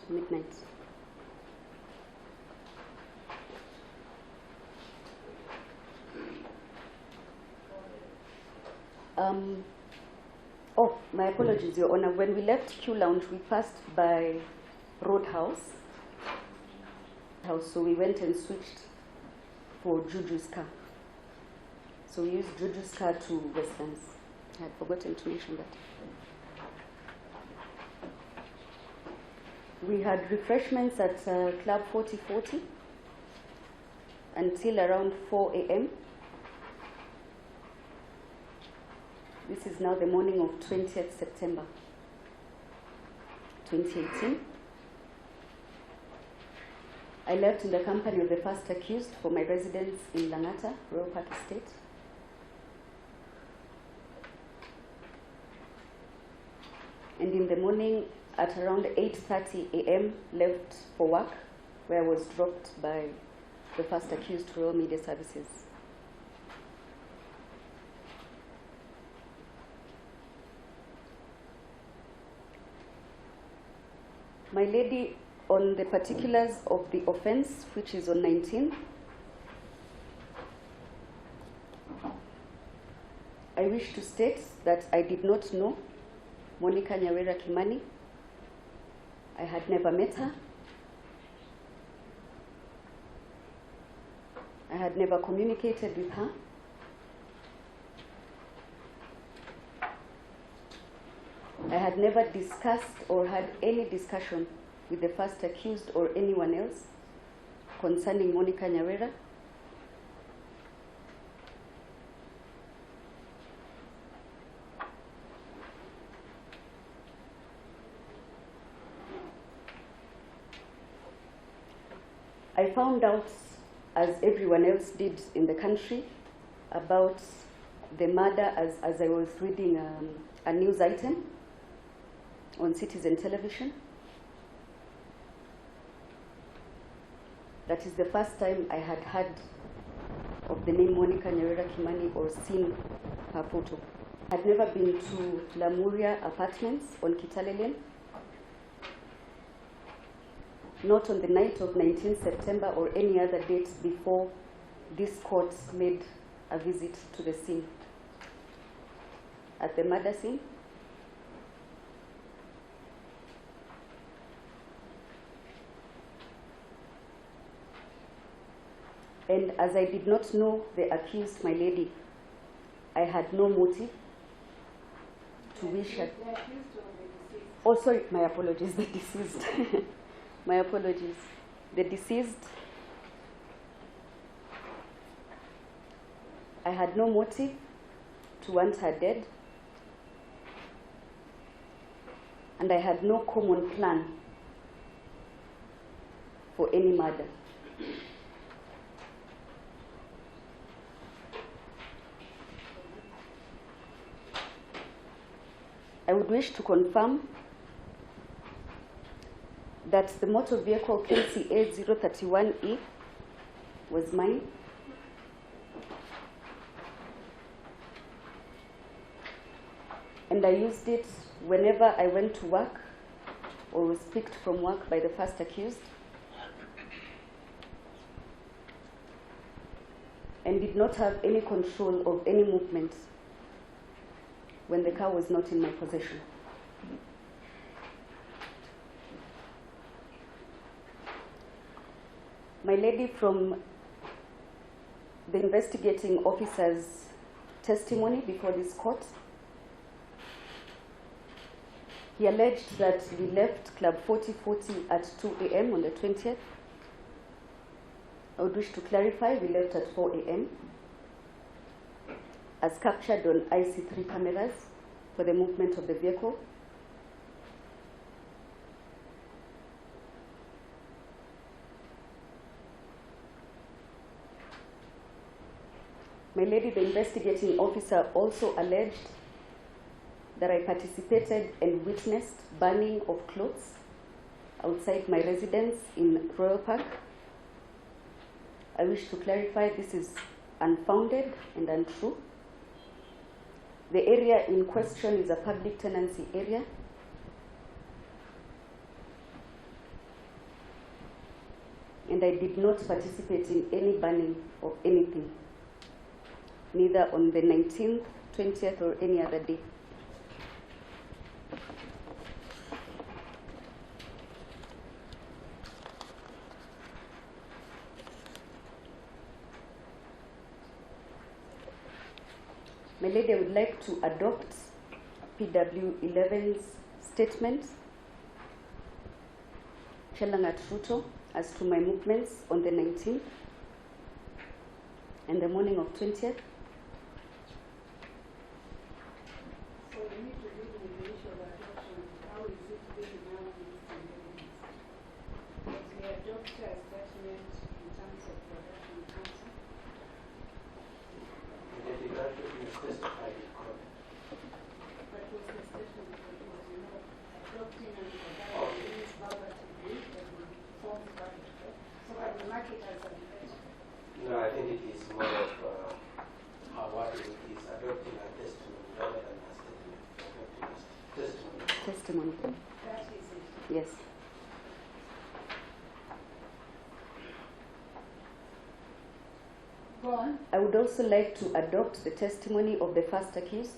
midnight. Oh, my apologies, Your Honor. When we left Q Lounge, we passed by Roadhouse. So we went and switched for Juju's car. So we used Juju's car to Westlands. I had forgotten to mention that. We had refreshments at Club 4040 until around 4 a.m. This is now the morning of 20th September 2018. I left in the company of the first accused for my residence in Langata, Royal Park Estate. And in the morning at around 8:30 a.m. left for work, where I was dropped by the first accused to Royal Media Services. My lady, on the particulars of the offense, which is on 19, I wish to state that I did not know Monicah Kimani. I had never met her. I had never communicated with her. I had never discussed or had any discussion with the first accused or anyone else concerning Monicah Nyawera. I found out, as everyone else did in the country, about the murder as I was reading a news item on Citizen Television. That is the first time I had heard of the name Monicah Kimani or seen her photo. I had never been to Lamuria Apartments on Kitale Lane, not on the night of 19 September or any other date before this court made a visit to the scene. At the murder scene, and as I did not know the accused, my lady, I had no motive to wish her. Oh, sorry, my apologies, the deceased. My apologies. The deceased, I had no motive to want her dead, and I had no common plan for any murder. I would wish to confirm that the motor vehicle KCA 031E was mine. And I used it whenever I went to work or was picked from work by the first accused, and did not have any control of any movement when the car was not in my possession. My lady, from the investigating officer's testimony before this court, he alleged that we left Club 4040 at 2 a.m. on the 20th. I would wish to clarify, we left at 4 a.m. as captured on IC3 cameras for the movement of the vehicle. My lady, the investigating officer, also alleged that I participated and witnessed burning of clothes outside my residence in Royal Park. I wish to clarify, this is unfounded and untrue. The area in question is a public tenancy area. and I did not participate in any burning of anything, neither on the 19th, 20th, or any other day. My lady, I would like to adopt PW 11's statement, Chelangat Ruto, as to my movements on the 19th and the morning of 20th. So we need to deal with the issue of adoption. How is it being now in these communities? Because we adopt a statement in terms of production council. But was the statement produced, you know, adopting and adopting is verbatim and forms verbatim. So that we mark it as a debate. No, I think it is more of what it is, adopting a testimony rather than a statement. Adopting a testimony. Testimony. That is it. Yes. Go on. I would also like to adopt the testimony of the first accused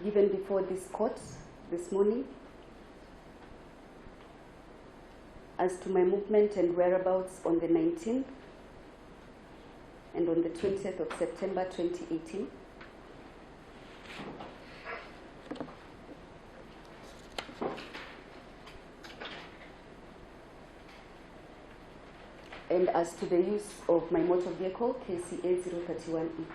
given before this court this morning as to my movement and whereabouts on the 19th and on the 20th of September 2018. And as to the use of my motor vehicle, KCA 031E.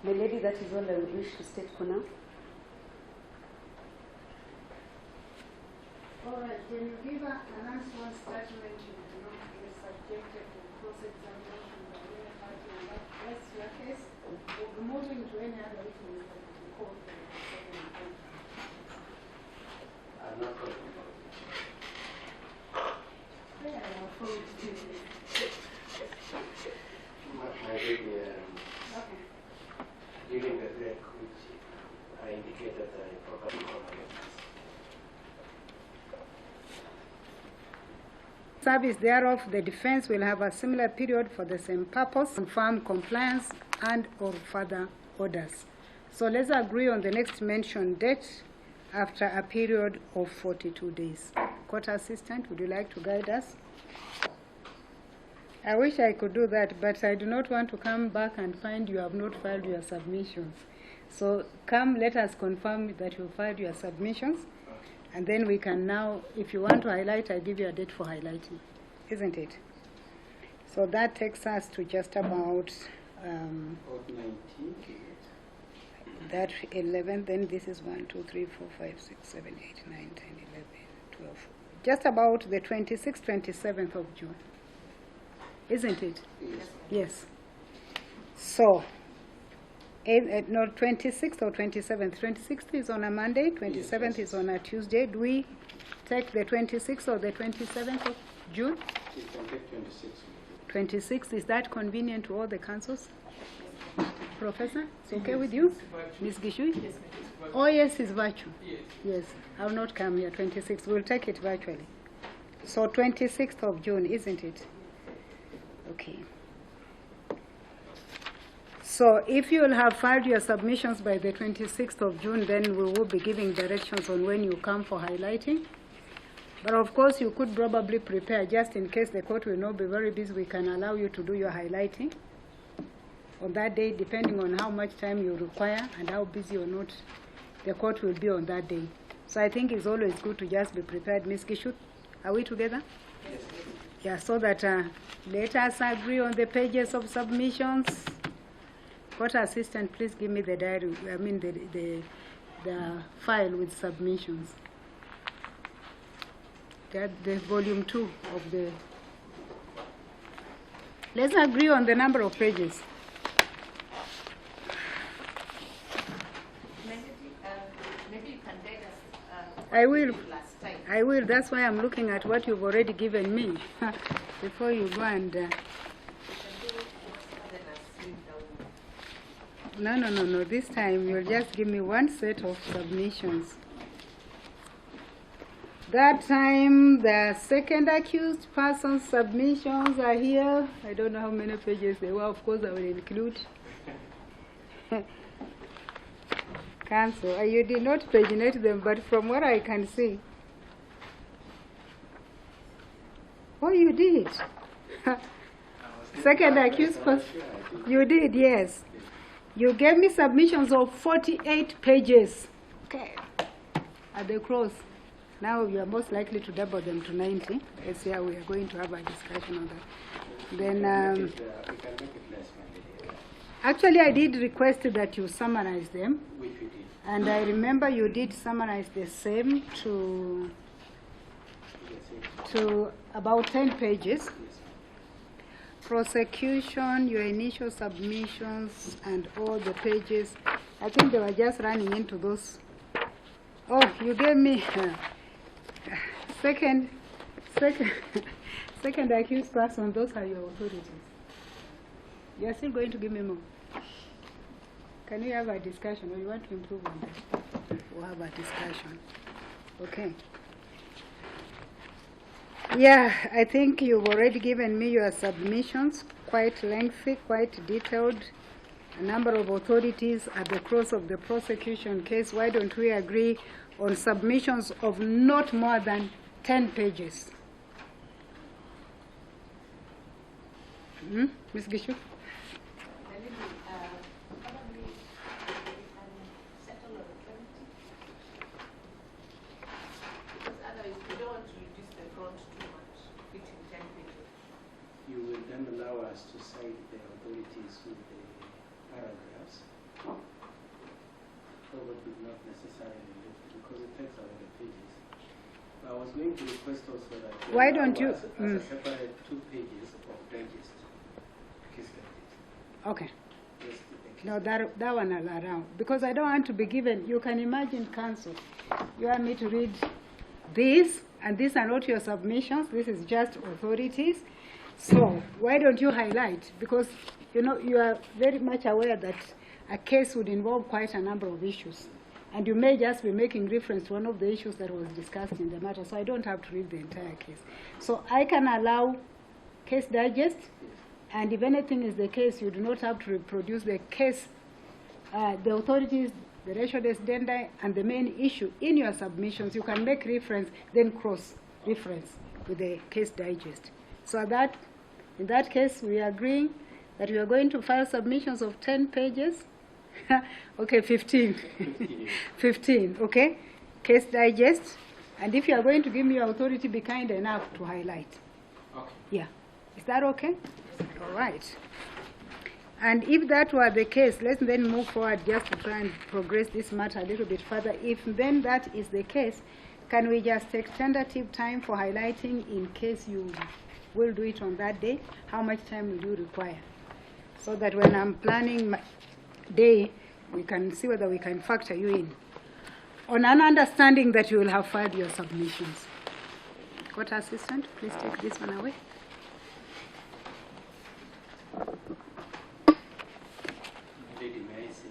My lady, that is all I would wish to state for now. All right, can you give an unsworn statement you do not be subjected to cross-examination by any party and that rests your case? We'll be moving to any other witness that will be called for the second point. I'm not talking about it. Yeah, I'll follow it to you. My baby, Okay. during the break, which I indicated that I probably call my witness. Service thereof, the defense will have a similar period for the same purpose, confirm compliance and or further orders. So let's agree on the next mentioned date after a period of 42 days. Court assistant, would you like to guide us? I wish I could do that, but I do not want to come back and find you have not filed your submissions. So come, let us confirm that you filed your submissions. And then we can now, if you want to highlight, I give you a date for highlighting, isn't it? So that takes us to just about 19. that 11, then this is 1, 2, 3, 4, 5, 6, 7, 8, 9, 10, 11, 12. Just about the 26th, 27th of June, isn't it? Yes. Yes. So, no, 26th or 27th. 26th is on a Monday, 27th is on a Tuesday. Do we take the 26th or the 27th of June? You can take 26. 26th, is that convenient to all the councils? Professor, it's okay with you? Ms. Gishui? Yes, ma'am. Oh, yes, it's virtual. Yes. Yes, I will not come here, 26th. We'll take it virtually. So 26th of June, isn't it? Okay. So if you will have filed your submissions by the 26th of June, then we will be giving directions on when you come for highlighting. But of course, you could probably prepare just in case the court will not be very busy. We can allow you to do your highlighting on that day, depending on how much time you require and how busy or not the court will be on that day. So I think it's always good to just be prepared. Ms. Gishut, are we together? Yes. Yeah, so that let us agree on the pages of submissions. Court assistant, please give me the diary, the file with submissions. The volume 2 of the... Let's agree on the number of pages. Maybe you can guide us. I will. Last time. I will. That's why I'm looking at what you've already given me before you go and. No. This time you'll just give me one set of submissions. That time the second accused person's submissions are here. I don't know how many pages they were. Of course, I will include. Cancel. You did not paginate them, but from what I can see. Oh, you did. Second accused person. You did, yes. You gave me submissions of 48 pages. Okay. At the close. Now you are most likely to double them to 90. Let's see how we are going to have a discussion on that. Then, actually, I did request that you summarize them. Which we did. And I remember you did summarize the same to about 10 pages. Prosecution, your initial submissions, and all the pages. I think they were just running into those. Oh, you gave me second accused person. Those are your authorities. You are still going to give me more. Can we have a discussion, or you want to improve on that? We'll have a discussion. Okay. Yeah, I think you've already given me your submissions, quite lengthy, quite detailed. A number of authorities at the close of the prosecution case. Why don't we agree on submissions of not more than 10 pages? Ms. Gishu? Then allow us to cite the authorities with the paragraphs. Probably not necessarily because it takes a lot of pages. I was going to request also that why don't you as a separate 2 pages of digest case digest. Okay. Yes, No, that one I'll allow because I don't want to be given. You can imagine, counsel. You want me to read this, and these are not your submissions. This is just authorities. So why don't you highlight? Because you are very much aware that a case would involve quite a number of issues, and you may just be making reference to one of the issues that was discussed in the matter. So I don't have to read the entire case. So I can allow case digest, and if anything is the case, you do not have to reproduce the case, the authorities, the ratio decidendi, and the main issue in your submissions. You can make reference, then cross-reference with the case digest. So that, in that case, we are agreeing that we are going to file submissions of 10 pages. Okay, 15. 15, okay? Case digest. And if you are going to give me your authority, be kind enough to highlight. Okay. Yeah. Is that okay? All right. And if that were the case, let's then move forward just to try and progress this matter a little bit further. If then that is the case, can we just take tentative time for highlighting in case you will do it on that day? How much time will you require? So that when I'm planning my day, we can see whether we can factor you in. On an understanding that you will have filed your submissions. Court assistant, please take this one away. Lady, may I say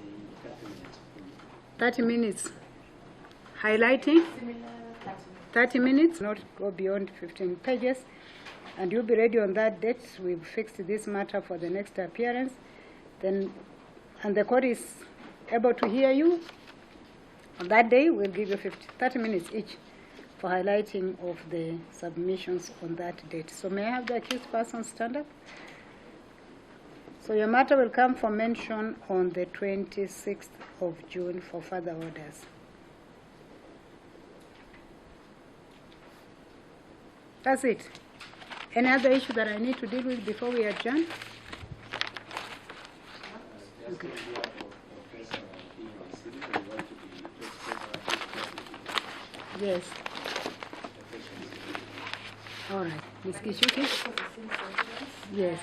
30 30 minutes? minutes. Highlighting? 30 minutes, not go beyond 15 pages. And you'll be ready on that date. We've fixed this matter for the next appearance. Then, and the court is able to hear you. On that day, we'll give you 30 minutes each for highlighting of the submissions on that date. So may I have the accused person stand up? So your matter will come for mention on the 26th of June for further orders. That's it. Any other issue that I need to deal with before we adjourn? Okay. Yes. All right. Ms. Kishuki? Yes.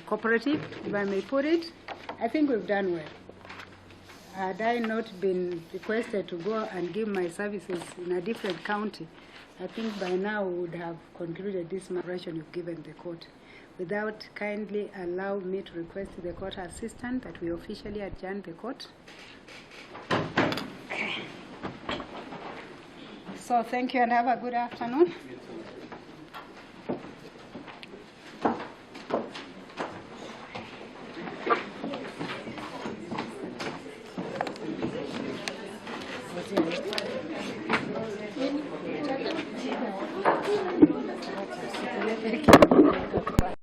Cooperative, if I may put it, I think we've done well. Had I not been requested to go and give my services in a different county, I think by now we would have concluded this operation you've given the court. Without kindly allow me to request to the court assistant that we officially adjourn the court. Okay. So thank you and have a good afternoon.